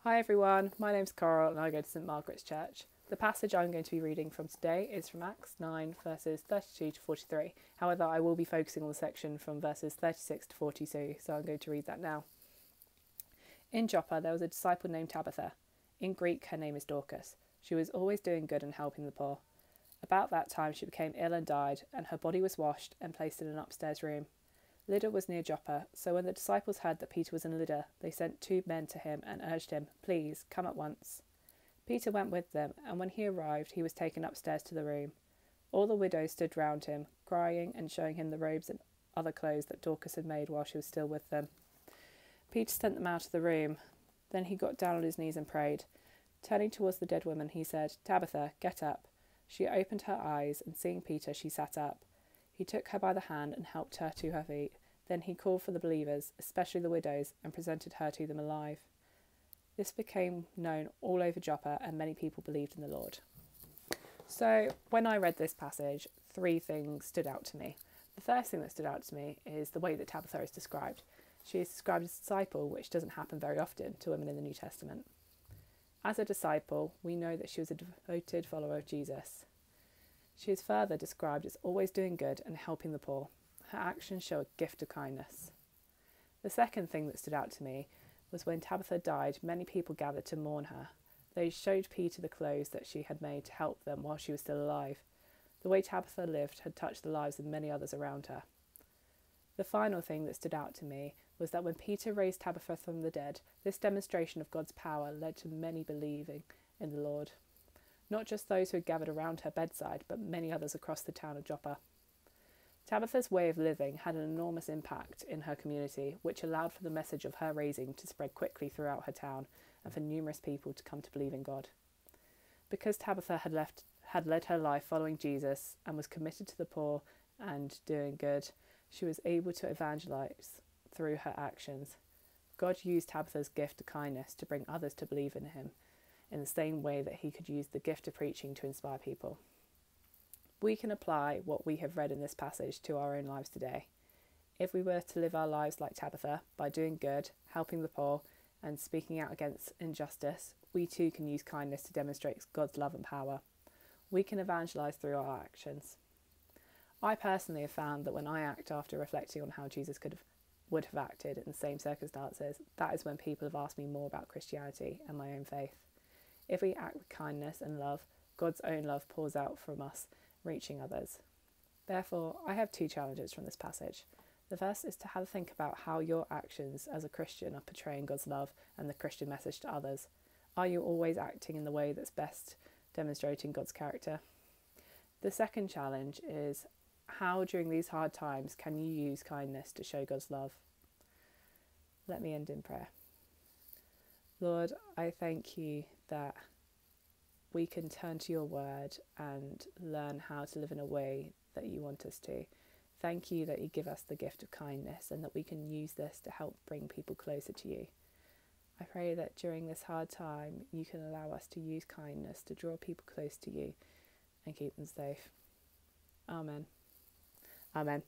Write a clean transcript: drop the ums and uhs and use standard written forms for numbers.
Hi everyone, my name's Coral and I go to St Margaret's Church. The passage I'm going to be reading from today is from Acts 9 verses 32 to 43. However, I will be focusing on the section from verses 36 to 42, so I'm going to read that now. In Joppa there was a disciple named Tabitha. In Greek her name is Dorcas. She was always doing good and helping the poor. About that time she became ill and died, and her body was washed and placed in an upstairs room. Lydda was near Joppa, so when the disciples heard that Peter was in Lydda, they sent 2 men to him and urged him, "Please, come at once." Peter went with them, and when he arrived, he was taken upstairs to the room. All the widows stood round him, crying and showing him the robes and other clothes that Dorcas had made while she was still with them. Peter sent them out of the room. Then he got down on his knees and prayed. Turning towards the dead woman, he said, "Tabitha, get up." She opened her eyes, and seeing Peter, she sat up. He took her by the hand and helped her to her feet. Then he called for the believers, especially the widows, and presented her to them alive. This became known all over Joppa, and many people believed in the Lord. So, when I read this passage, 3 things stood out to me. The first thing that stood out to me is the way that Tabitha is described. She is described as a disciple, which doesn't happen very often to women in the New Testament. As a disciple, we know that she was a devoted follower of Jesus. She is further described as always doing good and helping the poor. Her actions show a gift of kindness. The second thing that stood out to me was when Tabitha died, many people gathered to mourn her. They showed Peter the clothes that she had made to help them while she was still alive. The way Tabitha lived had touched the lives of many others around her. The final thing that stood out to me was that when Peter raised Tabitha from the dead, this demonstration of God's power led to many believing in the Lord. Not just those who had gathered around her bedside, but many others across the town of Joppa. Tabitha's way of living had an enormous impact in her community, which allowed for the message of her raising to spread quickly throughout her town and for numerous people to come to believe in God. Because Tabitha had led her life following Jesus and was committed to the poor and doing good, she was able to evangelize through her actions. God used Tabitha's gift of kindness to bring others to believe in him, in the same way that he could use the gift of preaching to inspire people. We can apply what we have read in this passage to our own lives today. If we were to live our lives like Tabitha, by doing good, helping the poor, and speaking out against injustice, we too can use kindness to demonstrate God's love and power. We can evangelise through our actions. I personally have found that when I act after reflecting on how Jesus would have acted in the same circumstances, that is when people have asked me more about Christianity and my own faith. If we act with kindness and love, God's own love pours out from us, reaching others. Therefore, I have 2 challenges from this passage. The first is to have a think about how your actions as a Christian are portraying God's love and the Christian message to others. Are you always acting in the way that's best demonstrating God's character? The second challenge is how during these hard times can you use kindness to show God's love? Let me end in prayer. Lord, I thank you that we can turn to your word and learn how to live in a way that you want us to. Thank you that you give us the gift of kindness and that we can use this to help bring people closer to you. I pray that during this hard time, you can allow us to use kindness to draw people close to you and keep them safe. Amen. Amen.